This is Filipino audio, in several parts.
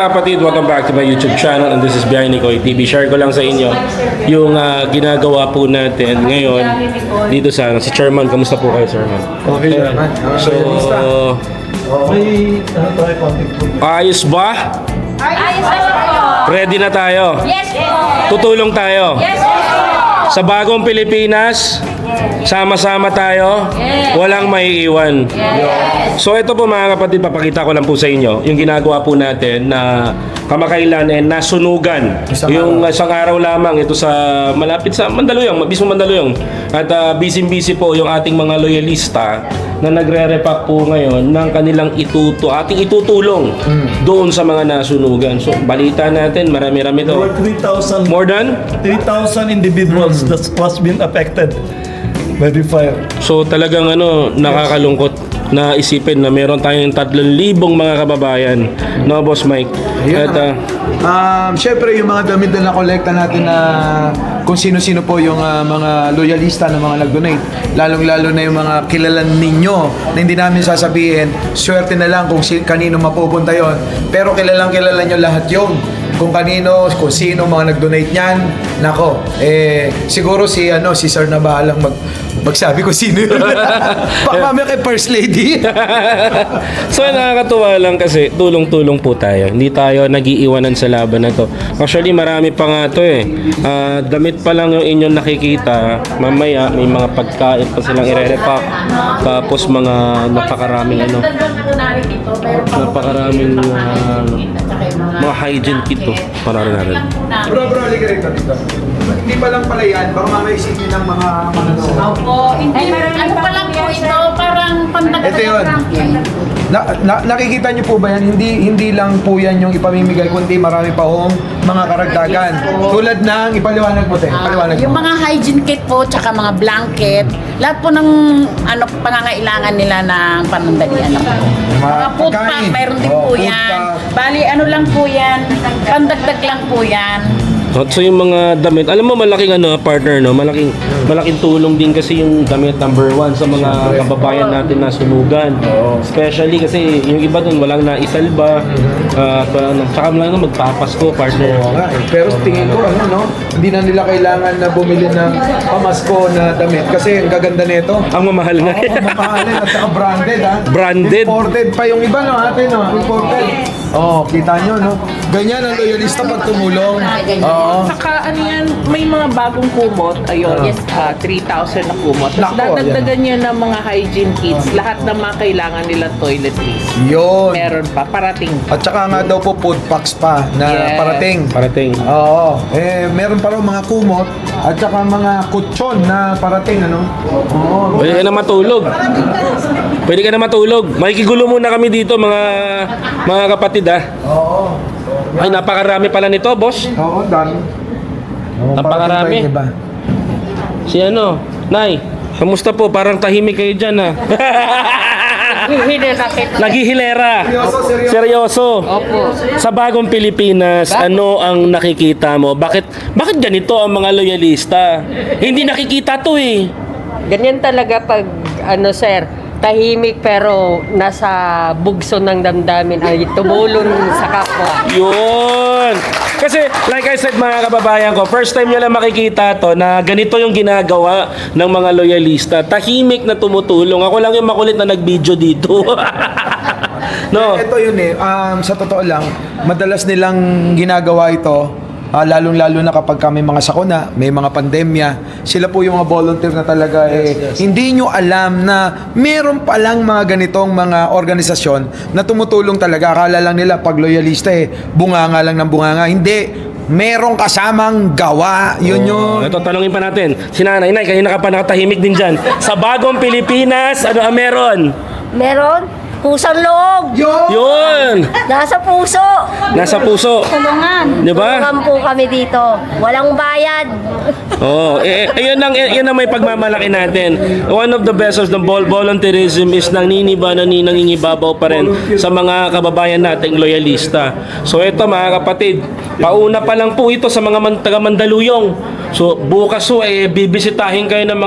kapatid, welcome back to my YouTube channel and this is Behind Nikoy TV. Share ko lang sa inyo yung ginagawa po natin ngayon dito sa si Chairman. Kamusta po kayo, Chairman? Okay naman. So, Okay, ayos ba? Ayos po. Ready na tayo? Yes po. Tutulong tayo? Yes po. Sa bagong Pilipinas, sama-sama tayo, walang maiiwan. So ito po mga kapatid, papakita ko lang po sa inyo yung ginagawa po natin na kamakailan nasunugan. Yung isang araw lamang ito sa malapit sa Mandaluyong, mismo Mandaluyong. At busy-busy po yung ating mga loyalista na nagre-repack po ngayon ng kanilang ating itutulong doon sa mga nasunugan. So balita natin, marami-rami to. over 3,000 More than? 3,000 individuals that was been affected by the fire. So talagang nakakalungkot na isipin na meron tayong 3,000 mga kababayan. No, Boss Mike? Ayun At syempre yung mga damit na nakolekta natin na kung sino-sino po yung mga loyalista na mga nag-donate, lalong-lalo na yung mga kilalan ninyo na hindi namin sasabihin, swerte na lang kung kanino mapupunta yon, pero kilalang-kilala nyo lahat yun. Kung kanino, kung sino mga nag-donate niyan, nako, siguro si Sir na bahalang magsabi kung sino yun. Baka mamaya kay First Lady. so nakakatuwa lang kasi tulong-tulong po tayo. Hindi tayo nagiiwanan sa laban na to. Actually marami pa nga to damit pa lang yung inyong nakikita. Mamaya may mga pagkain pa silang ire-repack. Tapos mga napakaraming napakaraming mga hygiene kit to. Pararin natin. Bro, halika rito dito. Hindi pa lang pala yan, baka mamaya isipin ng mga manonood. Opo, hindi. Ano pa lang po ito? Parang pandagdag. Ito yun. Nakikita niyo po ba yan? Hindi lang po yan yung ipamimigay, kundi marami pa hong mga karagdagan. Tulad ng ipaliwanag mo, paliwanag Yung mo. mga hygiene kit po, tsaka mga blanket, lahat po ng pangangailangan nila ng panandalian na po. Mga food pack, pagkain. mayroon din Oh, po food yan. pack. Bali, lang po yan, pandagdag lang po yan. So yung mga damit, alam mo malaking partner malaking tulong din kasi yung damit number 1 sa mga kababayan natin na sunugan. Especially kasi yung iba doon walang naisalba. Tsaka lang magpapasko partner. Oo nga eh. Pero tingin ko hindi na nila kailangan na bumili ng pamasko na damit kasi ang gaganda nito. Ang mamahal nga. Oo, mamahalin at saka branded Branded. Imported pa yung iba imported. Kita nyo Ganyan ang loyalista pag tumulong. Saka may mga bagong kumot, ayun, 3,000 na kumot. Tapos Nako, dadagdagan niya ng mga hygiene kits, lahat ng mga kailangan nila toiletries. Yun. Meron pa, parating. At saka nga daw po food packs pa na Yes. parating. Oo. Meron pa raw mga kumot at saka mga kutsyon na parating Oo. Pwede ka na matulog. Pwede ka na matulog. Makikigulo muna kami dito mga kapatid Oo. Ay napakarami pala nito, boss. Oo, dami. Napakarami. Parating pa yung iba. Si Nay, kamusta po? Parang tahimik kayo dyan Naghihilera. Seryoso. Opo. Sa bagong Pilipinas, ano ang nakikita mo? Bakit ganito ang mga loyalista? Hindi nakikita to Ganyan talaga pag sir, tahimik pero nasa bugso ng damdamin ay tumulong sa kapwa. Yun. Kasi like I said mga kababayan ko, first time nyo lang makikita to na ganito yung ginagawa ng mga loyalista. Tahimik na tumutulong. Ako lang yung makulit na nag-video dito. No. Ito yun sa totoo lang, madalas nilang ginagawa ito. Lalong-lalo na kapag may mga sakuna, may mga pandemya, sila po yung mga volunteer na talaga hindi nyo alam na meron palang mga ganitong mga organisasyon na tumutulong talaga. Akala lang nila pag loyalista bunganga lang ng bunganga. Hindi. Merong kasamang gawa. Yun yun. Ito, tanongin pa natin. Si Nanay, kanina ka pa nakatahimik din dyan. Sa bagong Pilipinas, ano ang meron? Meron? Pusang loob. Yun! Nasa puso. Nasa puso. Tulungan. Di ba? Tulungan po kami dito. Walang bayad. Oo. Yun ang may pagmamalaki natin. One of the best of the volunteerism is nangingibabaw pa rin sa mga kababayan nating loyalista. So ito mga kapatid, pauna pa lang po ito sa mga taga Mandaluyong. So bukas bibisitahin kayo ng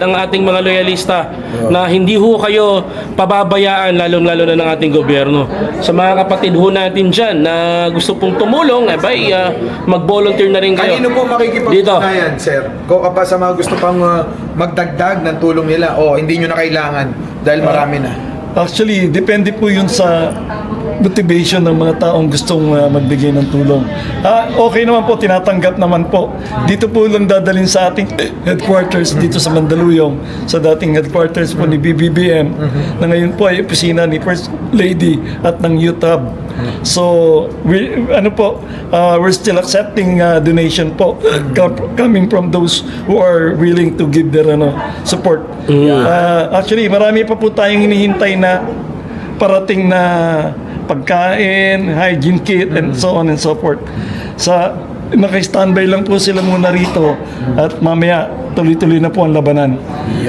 ang ating mga loyalista na hindi ho kayo pababayaan, lalo lalong-lalo na ng ating gobyerno. Sa mga kapatid ho natin dyan na gusto pong tumulong, mag-volunteer na rin kayo. Kanino po makikipagpugnayan, sir? Kung pa sa mga gusto pang magdagdag ng tulong nila, hindi nyo na kailangan dahil marami na. Actually, depende po yun sa motivation ng mga taong gustong magbigay ng tulong. Okay naman po, tinatanggap naman po. Dito po lang dadalhin sa ating headquarters dito sa Mandaluyong, sa dating headquarters po ni BBBM, na ngayon po ay opisina ni First Lady at ng Youth Hub. So, we're still accepting donation po coming from those who are willing to give their support. Actually, marami pa po tayong hinihintay na parating na pagkain, hygiene kit, and so on and so forth. Naka-standby lang po sila muna rito at mamaya tuloy-tuloy na po ang labanan.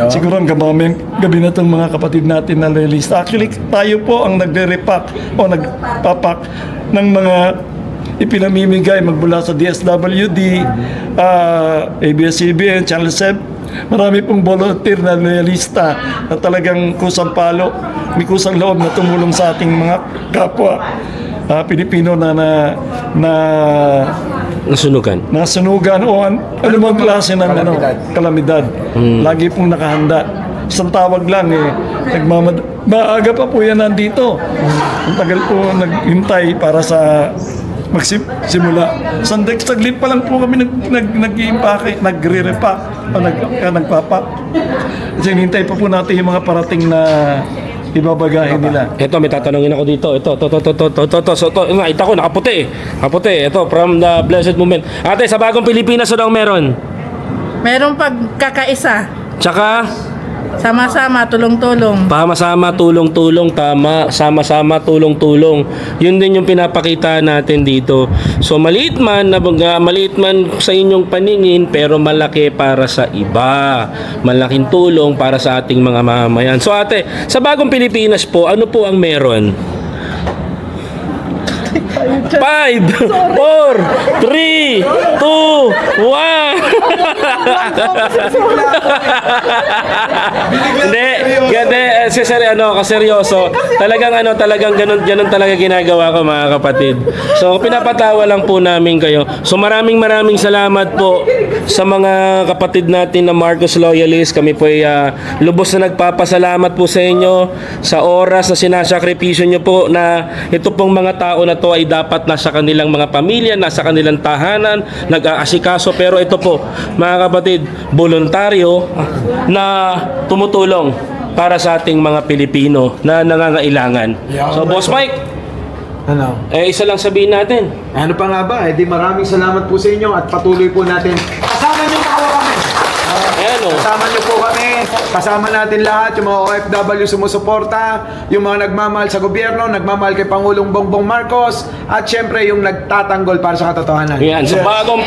Siguro hanggang mamayang gabi na itong mga kapatid natin na lilista. Actually, tayo po ang nagre-repack o nagpapak ng mga ipinamimigay magmula sa DSWD, ABS-CBN, Channel 7. Marami pong volunteer na loyalista na talagang kusang palo, may kusang loob na tumulong sa ating mga kapwa Pilipino na nasunugan o anumang klase ng kalamidad. Lagi pong nakahanda. Isang tawag lang maaga pa po yan nandito. Ang tagal po naghintay para sa magsimula. Saglit pa lang po kami nag-i-impake, nagre-repack o nagpapak. Kasi hinintay pa po natin yung mga parating na ibabagahin nila. Ito, may tatanungin ako dito. Ito, nakita ko, nakaputi. Ito, from the blessed moment. Ate, sa bagong Pilipinas, ano ang meron? Merong pagkakaisa. Tsaka, Sama-sama, tulong-tulong. sama-sama, tulong-tulong, tama. Sama-sama, tulong-tulong. Yun din yung pinapakita natin dito. So, maliit man sa inyong paningin, pero malaki para sa iba. Malaking tulong para sa ating mga mamamayan. So, ate, sa bagong Pilipinas po, ano po ang meron? 5, 4, 3, 2, 1. Hindi, kaseryoso. Talagang ganun talaga ginagawa ko, mga kapatid. So, pinapatawa lang po namin kayo. So, maraming salamat po sa mga kapatid natin na Marcos Loyalist. Kami po ay lubos na nagpapasalamat po sa inyo sa oras na sinasakripisyo nyo po na ito pong mga tao na to ay dapat nasa kanilang mga pamilya, nasa kanilang tahanan, nag-aasikaso. Pero ito po, mga kapatid, voluntaryo na tumutulong para sa ating mga Pilipino na nangangailangan. So, Boss Mike, isa lang sabihin natin. Ano pa nga ba? Di maraming salamat po sa inyo at patuloy po natin. Kasama niyo po kami. Kasama niyo po kami. Kasama natin lahat, yung mga OFW sumusuporta, yung mga nagmamahal sa gobyerno, nagmamahal kay Pangulong Bongbong Marcos, at syempre yung nagtatanggol para sa katotohanan. Yan, sa bagong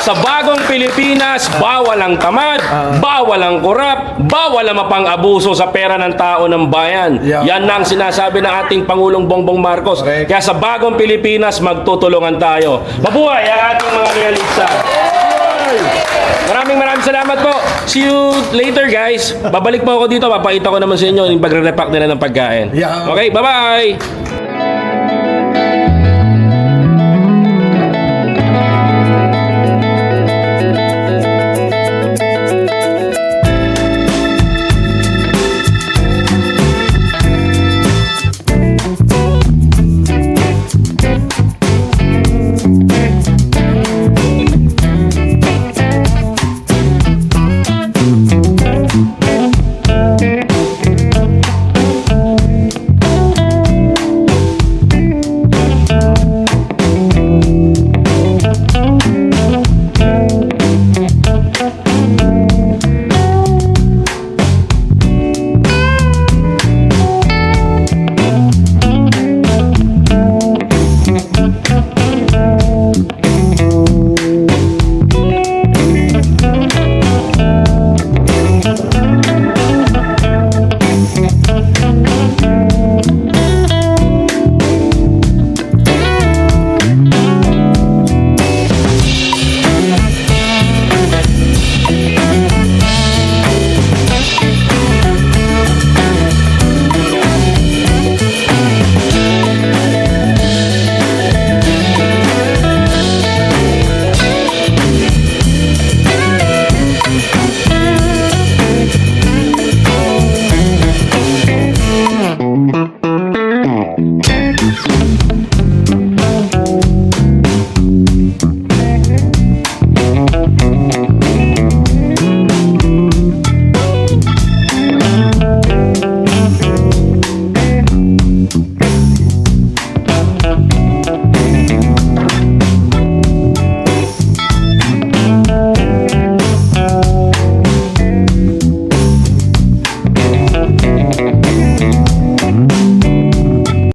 Sa bagong Pilipinas, bawal ang tamad, bawal ang korap, bawal ang mapang-abuso sa pera ng tao ng bayan. Yan ang sinasabi ng ating Pangulong Bongbong Marcos. Correct. Kaya sa bagong Pilipinas, magtutulungan tayo. Mabuhay ang ating mga realista. Maraming salamat po. See you later, guys. Babalik po ako dito. Papakita ko naman sa inyo yung pagre-repack nila ng pagkain. Okay, bye-bye!